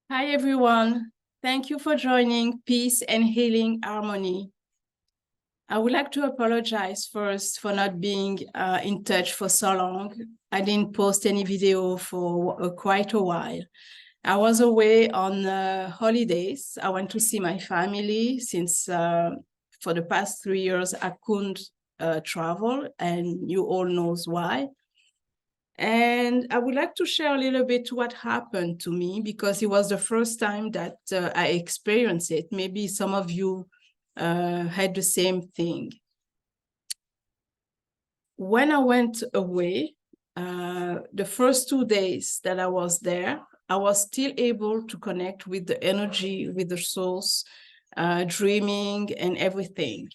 Hi, everyone. Thank you for joining Peace and Healing Harmony. I would like to apologize first for not being in touch for so long. I didn't post any video for quite a while. I was away on holidays. I went to see my family since for the past 3 years, I couldn't travel, and you all knows why. And I would like to share a little bit what happened to me, because it was the first time that I experienced it. Maybe some of you had the same thing. When I went away, the first 2 days that I was there, I was still able to connect with the energy, with the source, dreaming and everything.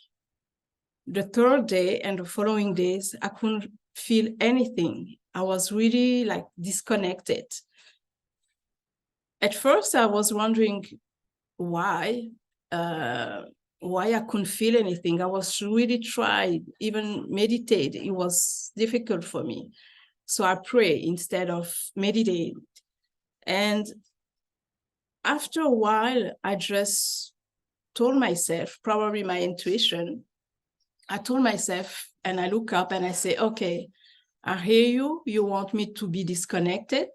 The third day and the following days, I couldn't feel anything. I was really like disconnected. At first, I was wondering why I couldn't feel anything. I was really tried, even meditate. It was difficult for me. So I pray instead of meditate. And after a while, I just told myself, probably my intuition, I told myself, and I look up and I say, okay, I hear you. You want me to be disconnected,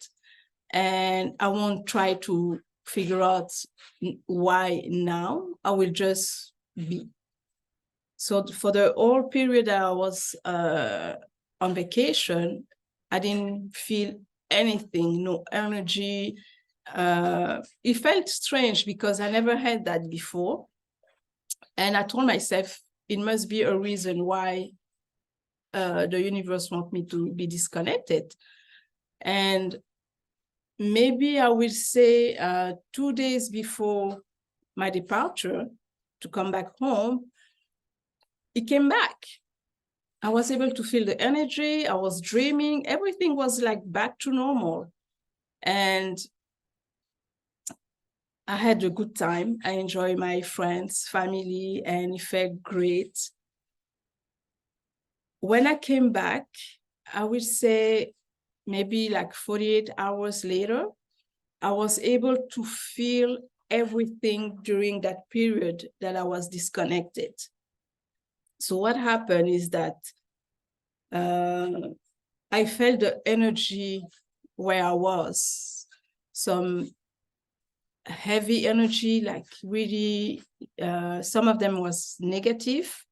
and I won't try to figure out why now. I will just be. So for the whole period I was on vacation, I didn't feel anything, no energy. It felt strange because I never had that before. And I told myself, it must be a reason why the universe wants me to be disconnected. And maybe I will say 2 days before my departure to come back home, it came back. I was able to feel the energy. I was dreaming. Everything was like back to normal. And I had a good time. I enjoyed my friends, family, and it felt great. When I came back, I would say maybe like 48 hours later, I was able to feel everything during that period that I was disconnected. So what happened is that I felt the energy where I was, some heavy energy, like really, some of them was negative.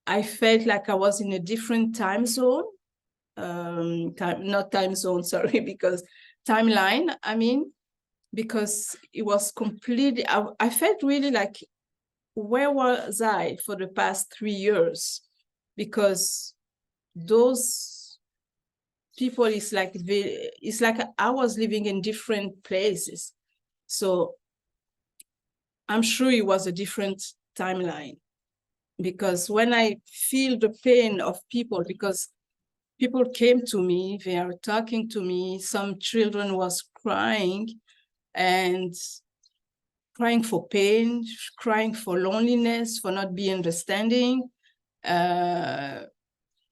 I felt like I was in a different time zone, not time zone, sorry, because timeline, I mean, because it was completely, I felt really like, where was I for the past 3 years? Because those people, it's like I was living in different places. So I'm sure it was a different timeline, because when I feel the pain of people, because people came to me, they are talking to me, some children was crying and crying for pain, crying for loneliness, for not being understanding.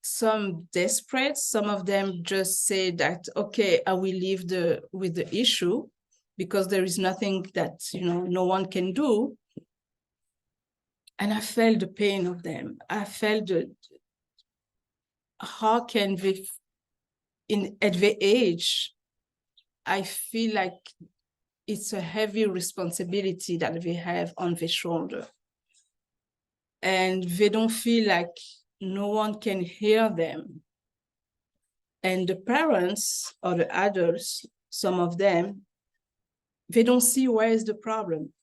Some desperate, some of them just say that, okay, I will leave with the issue because there is nothing that, no one can do. And I felt the pain of them. I felt how can they, at the age, I feel like it's a heavy responsibility that they have on their shoulder. And they don't feel like no one can hear them. And the parents or the adults, some of them, they don't see where is the problem.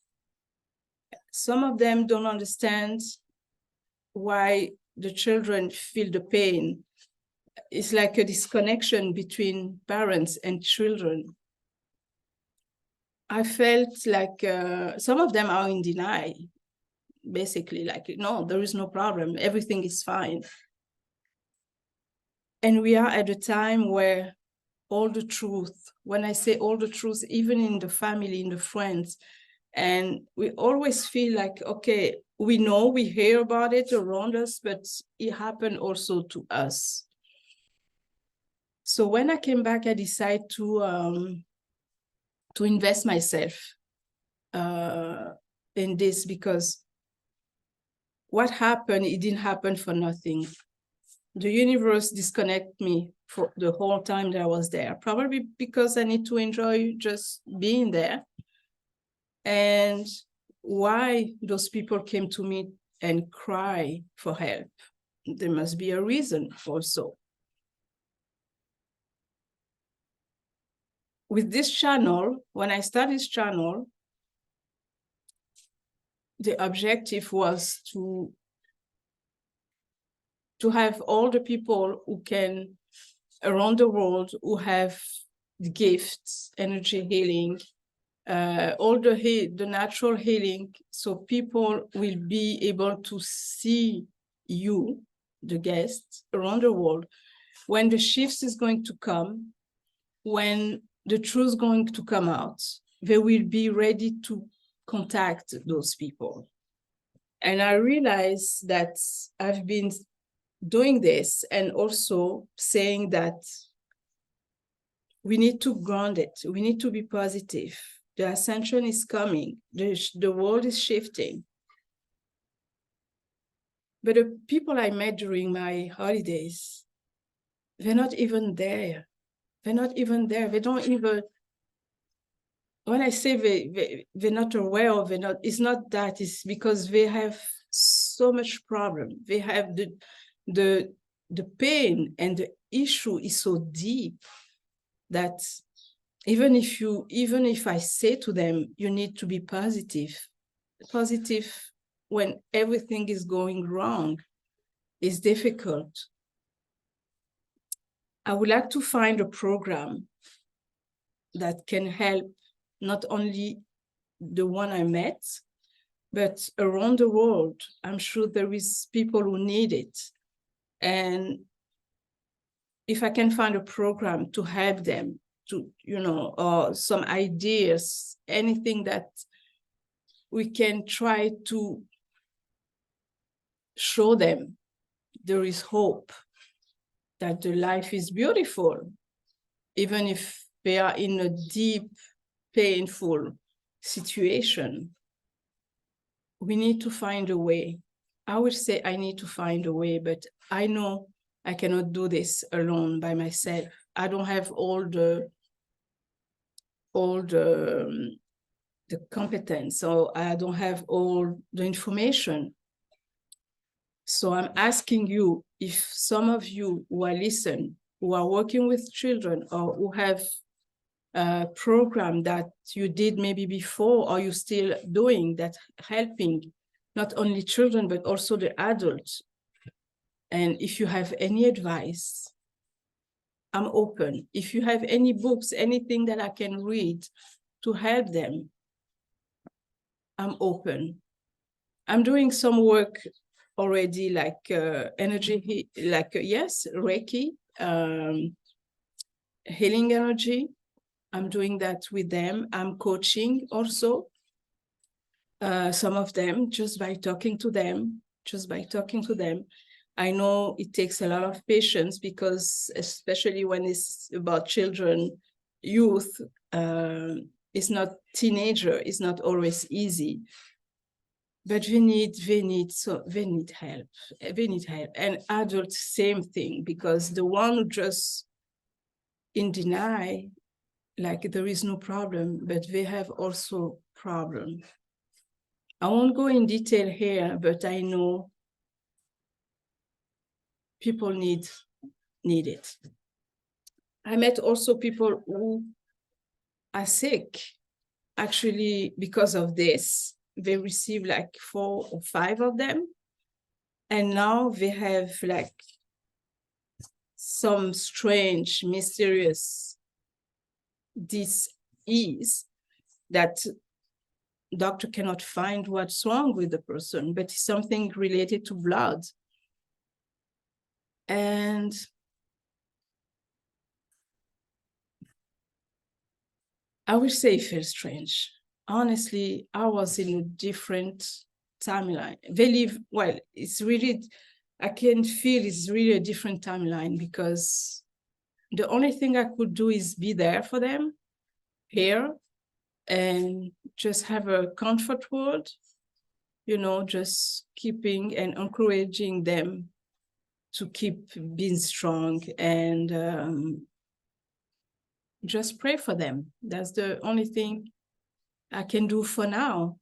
Some of them don't understand why the children feel the pain. It's like a disconnection between parents and children. I felt like some of them are in denial, basically, like, no, there is no problem. Everything is fine. And we are at a time where all the truth, when I say all the truth, even in the family, in the friends, and we always feel like, okay, we know, we hear about it around us, but it happened also to us. So when I came back, I decided to to invest myself in this, because what happened, it didn't happen for nothing. The universe disconnected me for the whole time that I was there, probably because I need to enjoy just being there. And why those people came to me and cry for help, there must be a reason also. With this channel, when I started this channel, the objective was to have all the people who can, around the world, who have the gifts, energy healing, all the natural healing, so people will be able to see you, the guests, around the world. When the shifts is going to come, when the truth is going to come out, they will be ready to contact those people. And I realized that I've been doing this and also saying that we need to ground it. We need to be positive. The ascension is coming. The world is shifting. But the people I met during my holidays, they're not even there. They're not even there. They don't even, when I say they're not aware of it, it's not that, it's because they have so much problem. They have the pain, and the issue is so deep that even if I say to them, you need to be positive when everything is going wrong is difficult. I would like to find a program that can help not only the one I met, but around the world. I'm sure there is people who need it. And if I can find a program to help them, to, or some ideas, anything that we can try to show them there is hope, that the life is beautiful, even if they are in a deep, painful situation. We need to find a way. I would say I need to find a way, but I know I cannot do this alone by myself. I don't have all the competence, so I don't have all the information. So I'm asking you, if some of you who are listening, who are working with children, or who have a program that you did maybe before, or you're still doing, that helping not only children, but also the adults. And if you have any advice, I'm open. If you have any books, anything that I can read to help them, I'm open. I'm doing some work already, like energy, yes, Reiki, healing energy. I'm doing that with them. I'm coaching also some of them, just by talking to them. I know it takes a lot of patience, because especially when it's about children, youth, it's not teenager, it's not always easy. But they need help. They need help. And adults, same thing, because the one who just in deny, like there is no problem, but they have also problem. I won't go in detail here, but I know people need it. I met also people who are sick, actually, because of this. They receive like 4 or 5 of them. And now they have like some strange, mysterious disease that doctor cannot find what's wrong with the person, but it's something related to blood. And I would say it feels strange. Honestly, I was in a different timeline. They live, well, it's really, I can feel it's really a different timeline, because the only thing I could do is be there for them here, and just have a comfort word, you know, just keeping and encouraging them to keep being strong, and just pray for them. That's the only thing I can do for now,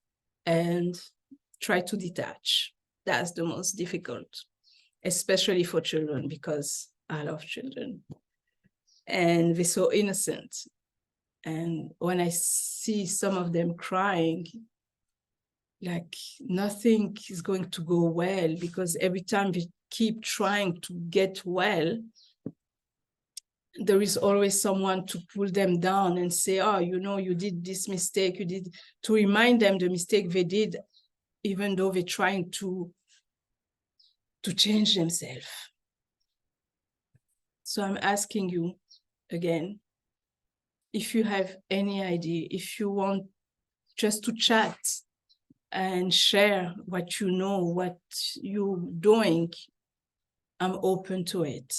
and try to detach. That's the most difficult, especially for children, because I love children and they're so innocent. And when I see some of them crying, like nothing is going to go well, because every time we keep trying to get well, there is always someone to pull them down and say, oh, you know, you did this mistake, you did, to remind them the mistake they did, even though they're trying to change themselves. So I'm asking you again, if you have any idea, if you want just to chat and share what you know, what you're doing, I'm open to it.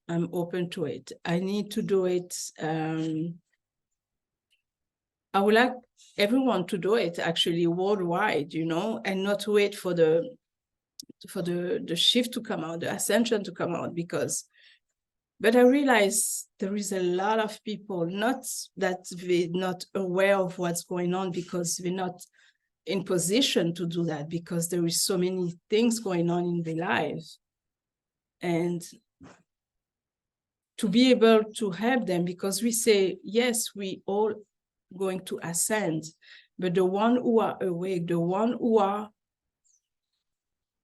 I'm open to it. I need to do it. I would like everyone to do it actually worldwide, you know, and not wait for the shift to come out, the ascension to come out, but I realize there is a lot of people, not that they're not aware of what's going on, because they're not in position to do that, because there is so many things going on in their lives. And to be able to help them, because we say, yes, we all going to ascend, but the one who are awake, the one who are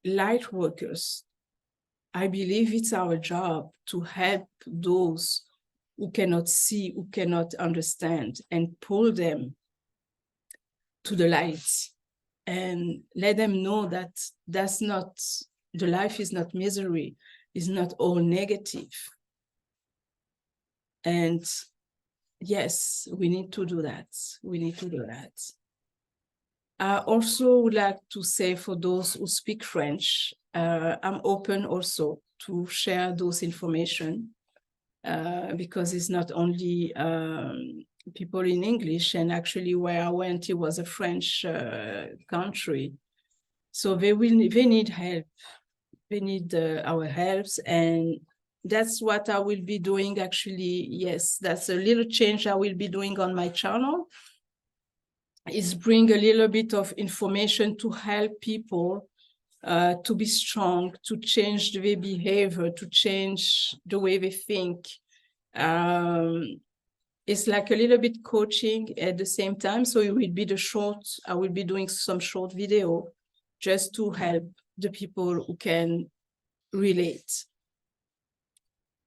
light workers, I believe it's our job to help those who cannot see, who cannot understand, and pull them to the light and let them know that that's not, the life is not misery, is not all negative. And yes, we need to do that. We need to do that. I also would like to say, for those who speak French, I'm open also to share those information, because it's not only people in English, and actually where I went, it was a French country. So they need help. They need our helps, and that's what I will be doing actually. Yes, that's a little change I will be doing on my channel, is bring a little bit of information to help people to be strong, to change their behavior, to change the way they think. It's like a little bit coaching at the same time. So it will be I will be doing some short video just to help the people who can relate.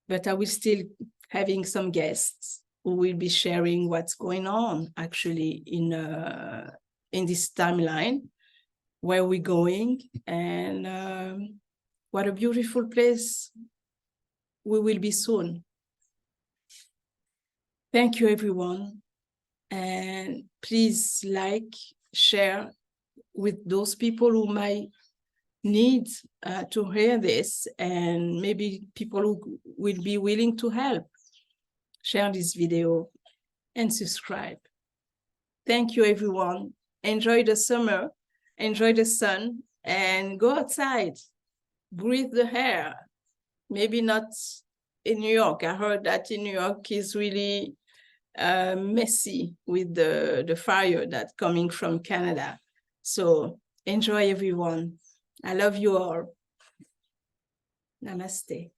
But I will still having some guests who will be sharing what's going on actually in this timeline, where we're going, and what a beautiful place we will be soon. Thank you, everyone. And please like, share with those people who might need to hear this, and maybe people who will be willing to help. Share this video and subscribe. Thank you, everyone. Enjoy the summer, enjoy the sun, and go outside. Breathe the air. Maybe not in New York. I heard that in New York is really messy with the fire that's coming from Canada. So enjoy, everyone. I love you all. Namaste.